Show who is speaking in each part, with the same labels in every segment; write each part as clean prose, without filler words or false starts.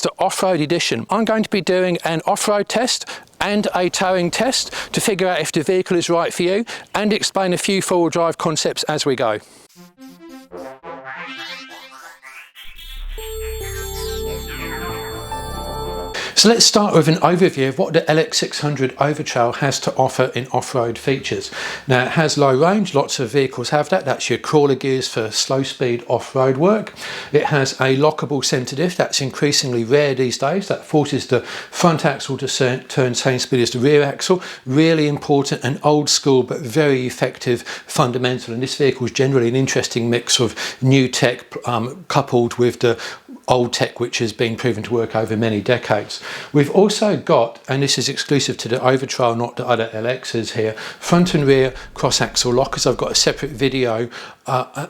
Speaker 1: to Off-Road Edition. I'm going to be doing an off-road test and a towing test to figure out if the vehicle is right for you and explain a few four-wheel drive concepts as we go. So let's start with an overview of what the LX600 Overtrail has to offer in off-road features. Now it has low range, lots of vehicles have that. That's your crawler gears for slow speed off-road work. It has a lockable centre diff, that's increasingly rare these days. That forces the front axle to turn same speed as the rear axle. Really important and old school but very effective fundamental. And this vehicle is generally an interesting mix of new tech coupled with the old tech which has been proven to work over many decades. We've also got, and this is exclusive to the Overtrail, not the other LXs here, front and rear cross axle lockers. I've got a separate video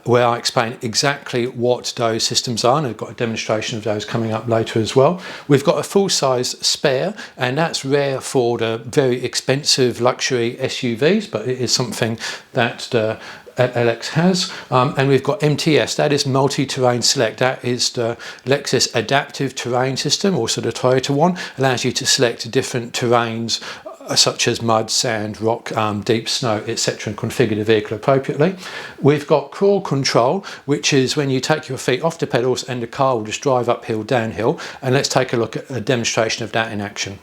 Speaker 1: where I explain exactly what those systems are, and I've got a demonstration of those coming up later as well. We've got a full-size spare, and that's rare for the very expensive luxury SUVs, but it is something that the LX has. And we've got MTS, that is multi-terrain select. That is the Lexus adaptive terrain system, also the Toyota one, allows you to select different terrains such as mud, sand, rock, deep snow, etc., and configure the vehicle appropriately. We've got crawl control, which is when you take your feet off the pedals and the car will just drive uphill, downhill, and let's take a look at a demonstration of that in action.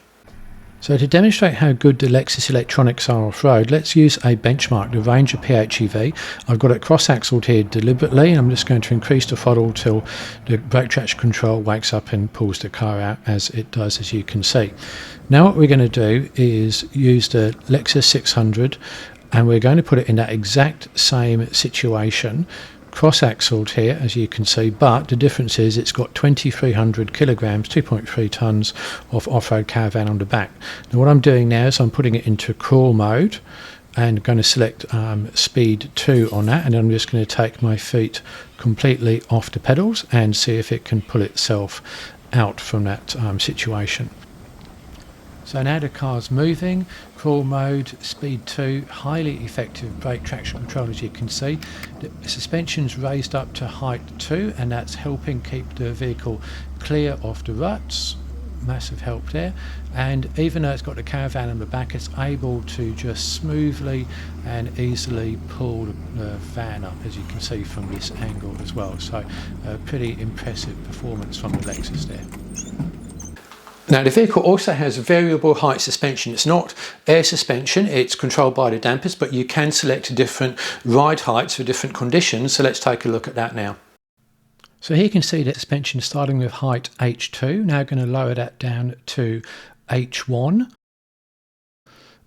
Speaker 1: So to demonstrate how good the Lexus electronics are off-road, let's use a benchmark, the Ranger PHEV. I've got it cross-axled here deliberately. I'm just going to increase the throttle till the brake traction control wakes up and pulls the car out, as it does, as you can see. Now what we're going to do is use the Lexus 600 and we're going to put it in that exact same situation, cross-axled here, as you can see, but the difference is it's got 2,300 kilograms, 2.3 tons of off-road caravan on the back. Now what I'm doing now is I'm putting it into crawl mode and going to select speed 2 on that, and then I'm just going to take my feet completely off the pedals and see if it can pull itself out from that situation. So now the car's moving, crawl mode, speed 2, highly effective brake traction control, as you can see. The suspension's raised up to height 2, and that's helping keep the vehicle clear of the ruts. Massive help there. And even though it's got the caravan on the back, it's able to just smoothly and easily pull the van up, as you can see from this angle as well. So a pretty impressive performance from the Lexus there. Now the vehicle also has variable height suspension. It's not air suspension, it's controlled by the dampers, but you can select different ride heights for different conditions. So let's take a look at that now. So here you can see the suspension starting with height H2. Now going to lower that down to H1.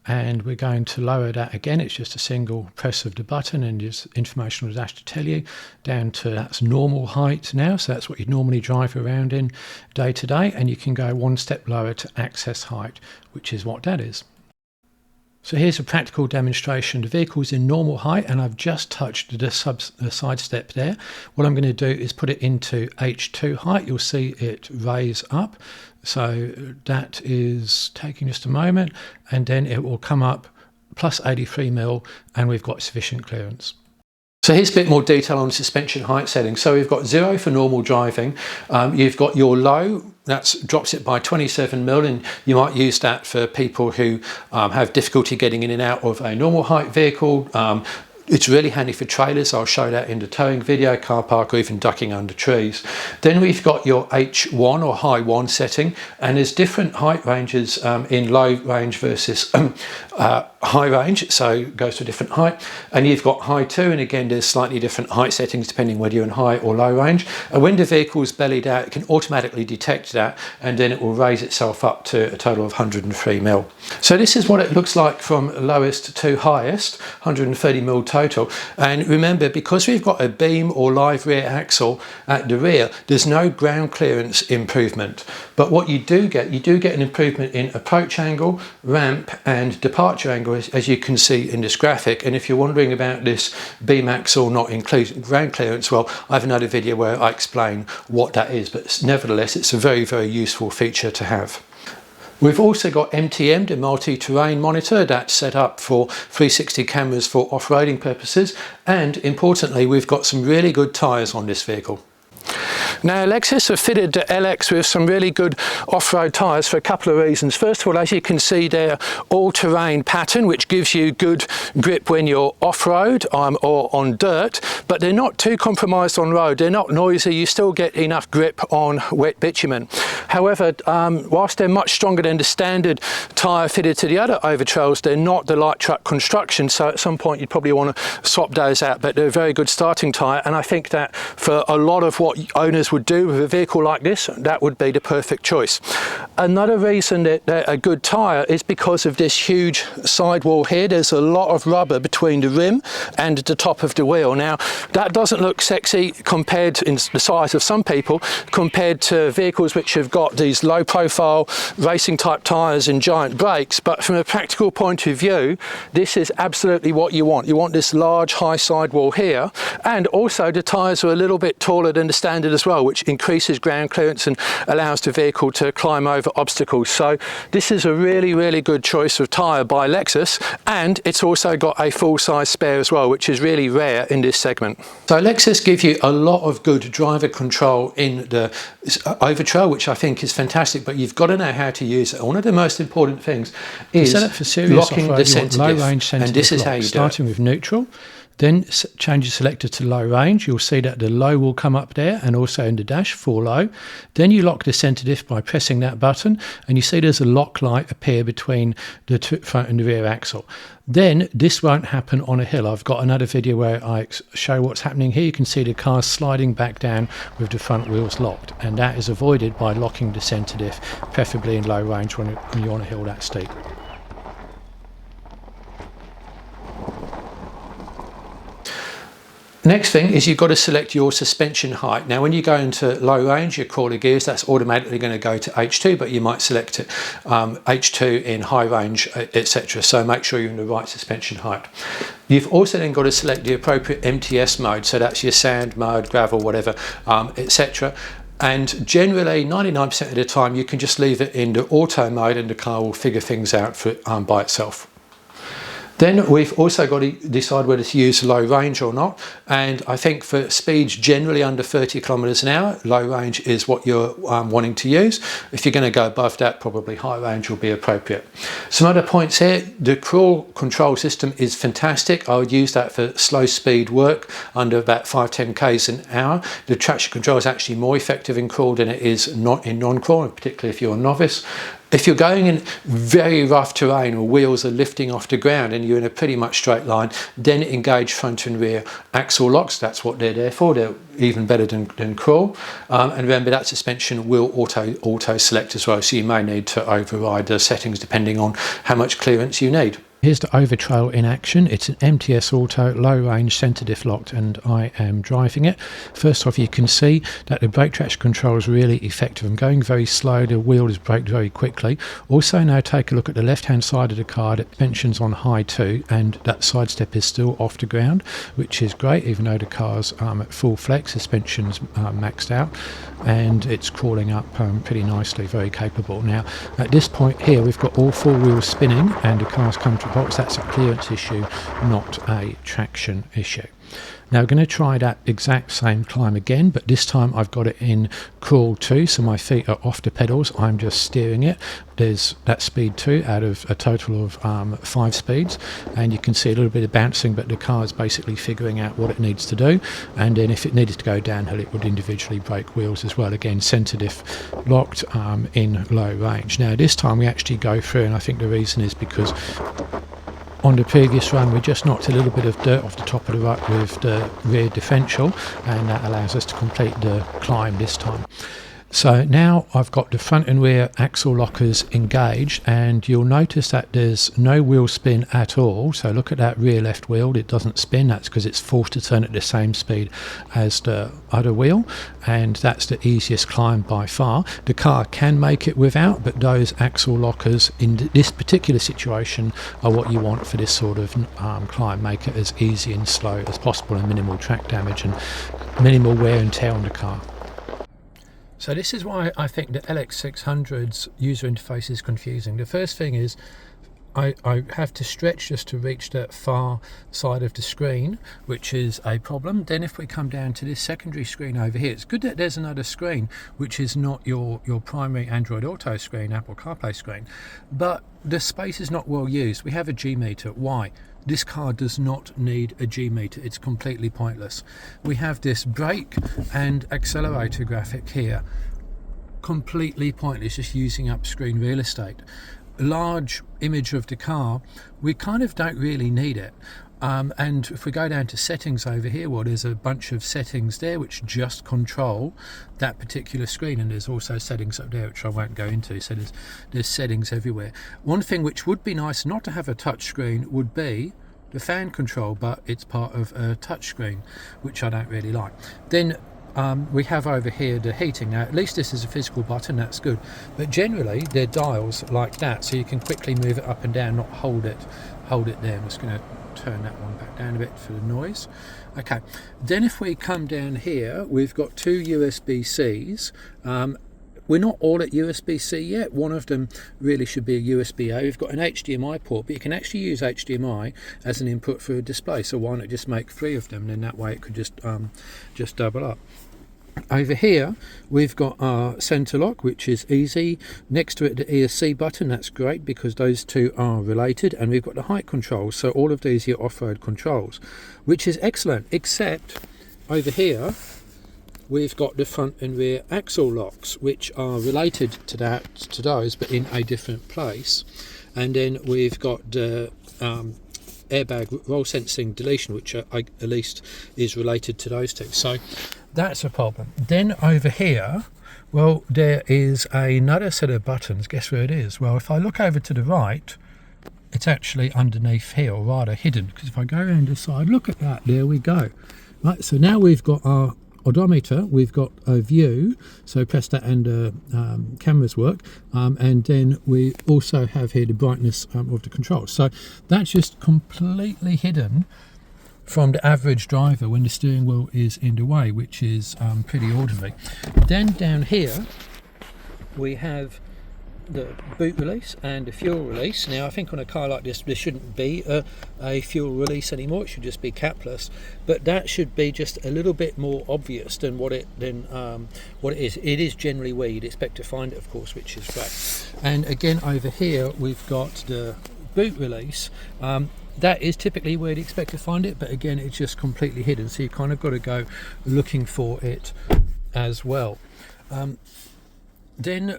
Speaker 1: And we're going to lower that again. It's just a single press of the button and just information on the dash to tell you, down to that's normal height now. So that's what you'd normally drive around in day to day. And you can go one step lower to access height, which is what that is. So here's a practical demonstration. The vehicle's in normal height and I've just touched the side step there. What I'm going to do is put it into H2 height. You'll see it raise up. So that is taking just a moment, and then it will come up plus 83 mil and we've got sufficient clearance. So here's a bit more detail on suspension height settings. So we've got 0 for normal driving. You've got your low, that drops it by 27 mil, and you might use that for people who have difficulty getting in and out of a normal height vehicle. It's really handy for trailers. I'll show that in the towing video, car park, or even ducking under trees. Then we've got your H1 or high 1 setting, and there's different height ranges in low range versus high range, so it goes to a different height. And you've got high 2, and again there's slightly different height settings depending whether you're in high or low range. And when the vehicle's bellied out, it can automatically detect that, and then it will raise itself up to a total of 103 mil. So this is what it looks like from lowest to highest, 130 mil total. And remember, because we've got a beam or live rear axle at the rear, there's no ground clearance improvement. But what you do get an improvement in approach angle, ramp, and departure angle, as you can see in this graphic. And if you're wondering about this beam axle not including ground clearance, well, I have another video where I explain what that is, but nevertheless it's a very, very useful feature to have. We've also got MTM, the multi-terrain monitor, that's set up for 360 cameras for off-roading purposes, and importantly we've got some really good tyres on this vehicle. Now Lexus have fitted the LX with some really good off-road tyres for a couple of reasons. First of all, as you can see, they're all-terrain pattern, which gives you good grip when you're off-road or on dirt, but they're not too compromised on road. They're not noisy. You still get enough grip on wet bitumen. However, whilst they're much stronger than the standard tyre fitted to the other Overtrails, they're not the light truck construction, so at some point you'd probably want to swap those out, but they're a very good starting tyre, and I think that for a lot of what owners would do with a vehicle like this, that would be the perfect choice. Another reason that they're a good tyre is because of this huge sidewall here. There's a lot of rubber between the rim and the top of the wheel. Now that doesn't look sexy compared in the size of some people, compared to vehicles which have got these low profile racing type tyres and giant brakes, but from a practical point of view, this is absolutely what you want. You want this large high sidewall here, and also the tyres are a little bit taller than the standard as well, which increases ground clearance and allows the vehicle to climb over obstacles. So this is a really good choice of tyre by Lexus, and it's also got a full-size spare as well, which is really rare in this segment. So Lexus give you a lot of good driver control in the Overtrail, which I think is fantastic, but you've got to know how to use it. One of the most important things is locking the centre diff, and this is how you do it.
Speaker 2: Starting with neutral, then change your selector to low range. You'll see that the low will come up there, and also in the dash for low. Then you lock the centre diff by pressing that button, and you see there's a lock light appear between the front and the rear axle. Then this won't happen on a hill. I've got another video where I show what's happening here. You can see the car sliding back down with the front wheels locked, and that is avoided by locking the centre diff, preferably in low range when you're on a hill that steep.
Speaker 1: Next thing is you've got to select your suspension height. Now when you go into low range, your crawler gears, that's automatically going to go to H2, but you might select it H2 in high range, etc. So make sure you're in the right suspension height. You've also then got to select the appropriate MTS mode, so that's your sand mode, gravel, whatever, etc. And generally 99% of the time you can just leave it in the auto mode and the car will figure things out for by itself. Then we've also got to decide whether to use low range or not, and I think for speeds generally under 30 kilometers an hour, low range is what you're wanting to use. If you're going to go above that, probably high range will be appropriate. Some other points here: the crawl control system is fantastic. I would use that for slow speed work under about 5-10 k's an hour. The traction control is actually more effective in crawl than it is not in non-crawl, particularly if you're a novice. If you're going in very rough terrain or wheels are lifting off the ground and you're in a pretty much straight line, then engage front and rear axle locks. That's what they're there for. They're even better than crawl. And remember that suspension will auto select as well, so you may need to override the settings depending on how much clearance you need.
Speaker 2: Here's the Overtrail in action. It's an MTS Auto, low range, centre diff locked, and I am driving it. First off, you can see that the brake traction control is really effective. I'm going very slow, the wheel is braked very quickly. Also now take a look at the left hand side of the car, the suspension's on high too, and that side step is still off the ground, which is great, even though the car's at full flex, suspension's maxed out, and it's crawling up pretty nicely, very capable. Now at this point here we've got all four wheels spinning and the car's come to box. That's a clearance issue, not a traction issue. Now we're going to try that exact same climb again, but this time I've got it in crawl 2, so my feet are off the pedals, I'm just steering it. There's that speed 2 out of a total of 5 speeds, and you can see a little bit of bouncing, but the car is basically figuring out what it needs to do, and then if it needed to go downhill it would individually brake wheels as well. Again, centre diff locked in low range. Now this time we actually go through, and I think the reason is because on the previous run we just knocked a little bit of dirt off the top of the rut with the rear differential, and that allows us to complete the climb this time. So now I've got the front and rear axle lockers engaged, and you'll notice that there's no wheel spin at all. So look at that rear left wheel, it doesn't spin. That's because it's forced to turn at the same speed as the other wheel, and that's the easiest climb by far. The car can make it without, but those axle lockers in this particular situation are what you want for this sort of climb. Make it as easy and slow as possible, and minimal track damage and minimal wear and tear on the car. So this is why I think the LX600's user interface is confusing. The first thing is, I have to stretch just to reach that far side of the screen, which is a problem. Then if we come down to this secondary screen over here, it's good that there's another screen which is not your primary Android Auto screen, Apple CarPlay screen, but the space is not well used. We have a G meter. Why? This car does not need a G meter. It's completely pointless. We have this brake and accelerator graphic here. Completely pointless, just using up screen real estate. Large image of the car, we kind of don't really need it. And if we go down to settings over here, well, there's a bunch of settings there which just control that particular screen, and there's also settings up there which I won't go into. So there's settings everywhere. One thing which would be nice not to have a touch screen would be the fan control, but it's part of a touch screen, which I don't really like. Then we have over here the heating. Now at least this is a physical button, that's good, but generally they're dials like that, so you can quickly move it up and down, not hold it there. I'm just going to turn that one back down a bit for the noise. Okay, then if we come down here, we've got two USB-Cs. We're not all at USB-C yet. One of them really should be a USB-A. We've got an HDMI port, but you can actually use HDMI as an input for a display, so why not just make 3 of them, and then that way it could just double up. Over here we've got our center lock, which is easy. Next to it the ESC button, that's great because those two are related, and we've got the height controls, so all of these are off-road controls, which is excellent, except over here we've got the front and rear axle locks, which are related to those but in a different place. And then we've got the airbag roll sensing deletion, which at least is related to those two, so that's a problem. Then over here, well, there is another set of buttons. Guess where it is? Well, if I look over to the right, it's actually underneath here, or rather hidden, because if I go around the side, look at that, there we go. Right, so now we've got our odometer, we've got a view, so press that and cameras work, and then we also have here the brightness of the controls. So that's just completely hidden from the average driver when the steering wheel is in the way, which is pretty ordinary. Then down here we have the boot release and the fuel release. Now I think on a car like this there shouldn't be a fuel release anymore, it should just be capless, but that should be just a little bit more obvious than what it is. It is generally where you'd expect to find it, of course, which is great. And again over here we've got the boot release. That is typically where you'd expect to find it, but again it's just completely hidden, so you kind of got to go looking for it as well. Then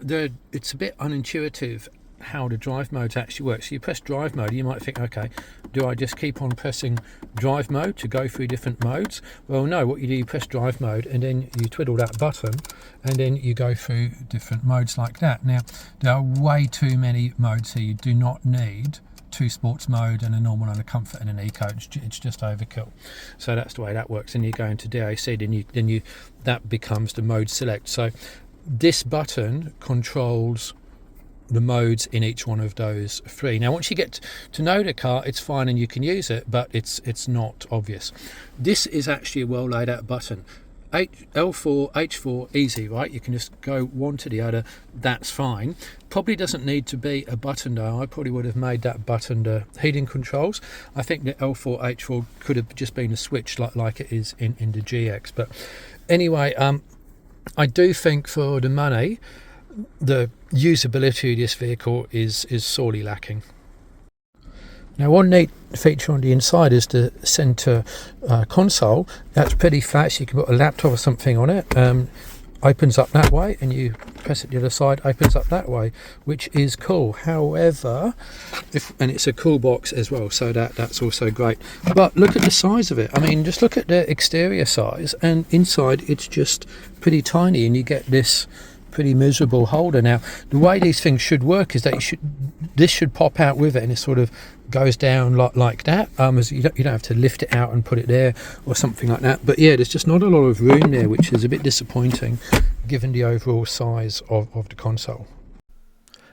Speaker 2: it's a bit unintuitive how the drive modes actually work. So you press drive mode, you might think, okay, do I just keep on pressing drive mode to go through different modes? Well no, what you do, you press drive mode and then you twiddle that button and then you go through different modes like that. Now there are way too many modes here. You do not need 2 sports mode and a normal and a comfort and an eco. It's just overkill. So that's the way that works. And you go into DAC, then that becomes the mode select. So this button controls the modes in each one of those 3. Now once you get to know the car, it's fine and you can use it, but it's not obvious. This is actually a well laid out button. L4, H4, easy, right? You can just go one to the other, that's fine. Probably doesn't need to be a button though. I probably would have made that button the heating controls. I think the L4, H4 could have just been a switch like it is in the GX. But anyway, I do think for the money, the usability of this vehicle is sorely lacking. Now one neat feature on the inside is the center console. That's pretty flat, so you can put a laptop or something on it. Opens up that way and you press it the other side, opens up that way, which is cool. However, and it's a cool box as well, so that's also great. But look at the size of it. I mean, just look at the exterior size, and inside it's just pretty tiny, and you get this pretty miserable holder. Now the way these things should work is that this should pop out with it, and it sort of goes down like that, as you don't have to lift it out and put it there or something like that. But yeah, there's just not a lot of room there, which is a bit disappointing given the overall size of the console.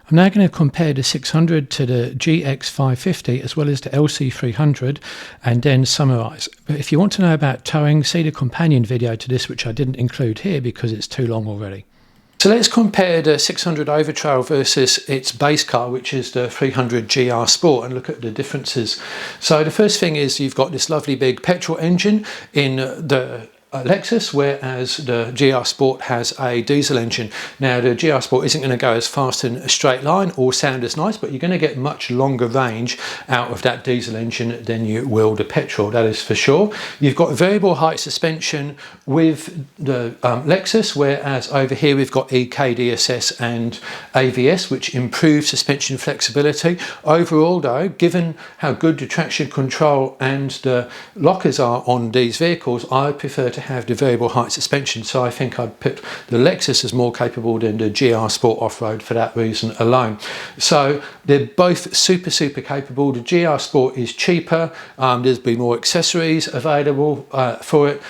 Speaker 2: I'm now going to compare the 600 to the GX550 as well as the LC300 and then summarise. But if you want to know about towing, see the companion video to this, which I didn't include here because it's too long already.
Speaker 1: So let's compare the 600 Overtrail versus its base car, which is the 300 GR Sport, and look at the differences. So the first thing is you've got this lovely big petrol engine in the Lexus, whereas the GR Sport has a diesel engine. Now the GR Sport isn't going to go as fast in a straight line or sound as nice, but you're going to get much longer range out of that diesel engine than you will the petrol, that is for sure. You've got variable height suspension with the Lexus, whereas over here we've got EKDSS and AVS, which improve suspension flexibility. Overall though, given how good the traction control and the lockers are on these vehicles, I prefer to have the variable height suspension, so I think I'd put the Lexus as more capable than the GR Sport off-road for that reason alone. So they're both super capable. The GR Sport is cheaper, there's been more accessories available for it,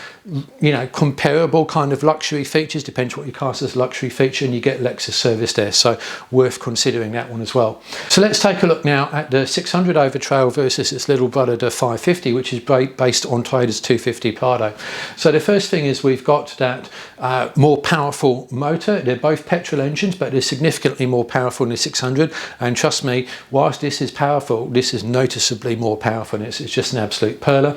Speaker 1: you know, comparable kind of luxury features, depends what you class as luxury feature, and you get Lexus service there, so worth considering that one as well. So let's take a look now at the 600 Overtrail versus its little brother, the 550, which is based on Toyota's 250 Prado. So the first thing is we've got that more powerful motor. They're both petrol engines, but they're significantly more powerful than the 600, and trust me, whilst this is powerful, this is noticeably more powerful, and it's just an absolute perler.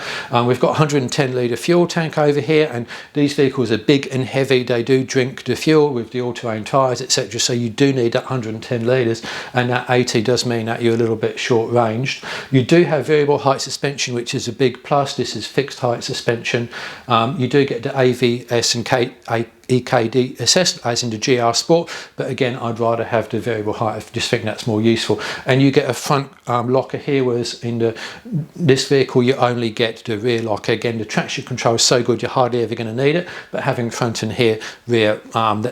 Speaker 1: We've got 110 litre fuel tank over here, and these vehicles are big and heavy. They do drink the fuel with the all-terrain tyres, etc., so you do need that 110 litres, and that 80 does mean that you're a little bit short-ranged. You do have variable height suspension, which is a big plus. This is fixed height suspension. You do get the AVS and EKDSS as in the GR Sport, but again I'd rather have the variable height. I just think that's more useful. And you get a front locker here, whereas in this vehicle you only get the rear locker. Again, the traction control is so good you're hardly ever going to need it, but having front and rear,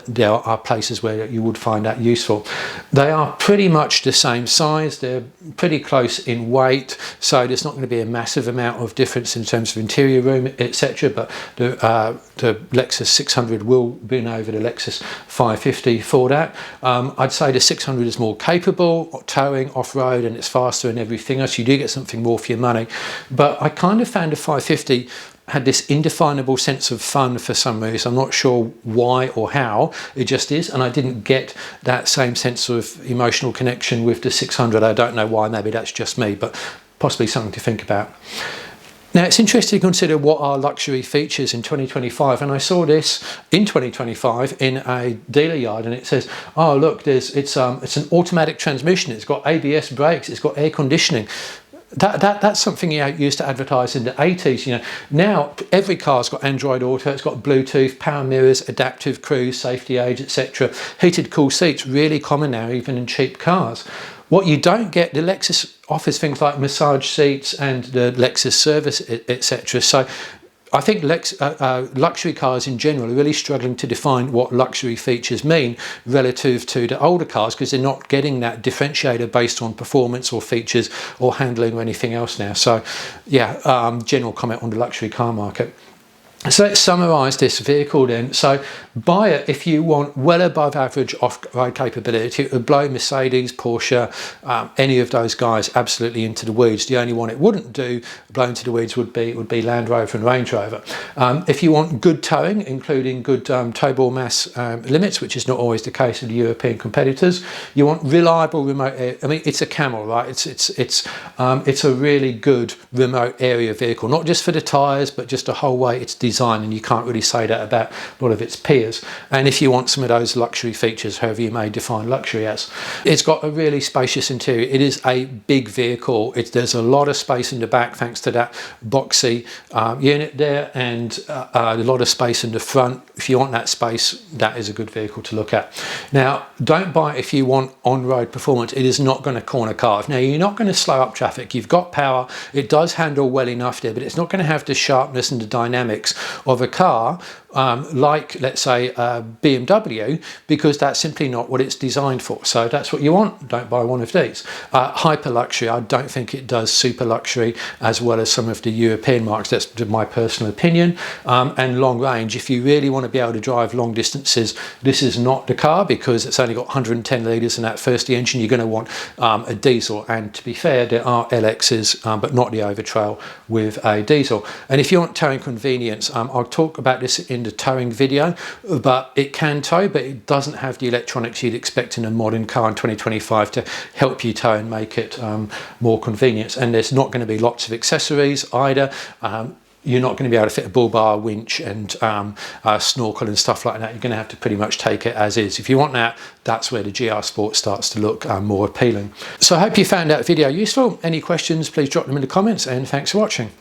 Speaker 1: there are places where you would find that useful. They are pretty much the same size, they're pretty close in weight, so there's not going to be a massive amount of difference in terms of interior room, etc., but the Lexus 600 will win over the Lexus 550 for that. I'd say the 600 is more capable, towing, off-road, and it's faster and everything else. You do get something more for your money, but I kind of found the 550 had this indefinable sense of fun for some reason. I'm not sure why or how, it just is, and I didn't get that same sense of emotional connection with the 600. I don't know why, maybe that's just me, but possibly something to think about. Now, it's interesting to consider what are luxury features in 2025, and I saw this in 2025 in a dealer yard, and it says, oh look, it's an automatic transmission, it's got ABS brakes, it's got air conditioning. That's something you used to advertise in the 80s. You know, now every car's got Android Auto, it's got Bluetooth, power mirrors, adaptive cruise, safety aids, etc. Heated cool seats, really common now, even in cheap cars. What you don't get, the Lexus offers things like massage seats and the Lexus service, etc. So I think luxury cars in general are really struggling to define what luxury features mean relative to the older cars, because they're not getting that differentiator based on performance or features or handling or anything else now. So yeah, general comment on the luxury car market. So let's summarise this vehicle then. So buy it if you want well above average off-road capability. It would blow Mercedes, Porsche, any of those guys absolutely into the weeds. The only one it wouldn't do blow into the weeds would be Land Rover and Range Rover. If you want good towing, including good tow ball mass limits, which is not always the case with the European competitors, you want reliable remote area. I mean, it's a Camel, right? It's a really good remote area vehicle, not just for the tyres, but just the whole way it's designed, and you can't really say that about a lot of its peers. And if you want some of those luxury features, however you may define luxury as, it's got a really spacious interior. It is a big vehicle. There's a lot of space in the back thanks to that boxy unit there, and a lot of space in the front. If you want that space, that is a good vehicle to look at. Now, don't buy it if you want on-road performance. It is not going to corner carve. Now, you're not going to slow up traffic. You've got power. It does handle well enough there, but it's not going to have the sharpness and the dynamics of a car like, let's say, BMW, because that's simply not what it's designed for. So that's what you want. Don't buy one of these. Hyper luxury, I don't think it does super luxury as well as some of the European marques. That's my personal opinion. And long range, if you really want to be able to drive long distances, this is not the car, because it's only got 110 litres in that first engine. You're going to want a diesel, and to be fair, there are LXs, but not the Overtrail with a diesel. And if you want towing convenience, I'll talk about this in in the towing video, but it can tow, but it doesn't have the electronics you'd expect in a modern car in 2025 to help you tow and make it more convenient. And there's not going to be lots of accessories either. You're not going to be able to fit a bull bar, winch and a snorkel and stuff like that. You're going to have to pretty much take it as is. If you want that, that's where the GR Sport starts to look more appealing. So I hope you found that video useful. Any questions, please drop them in the comments, and thanks for watching.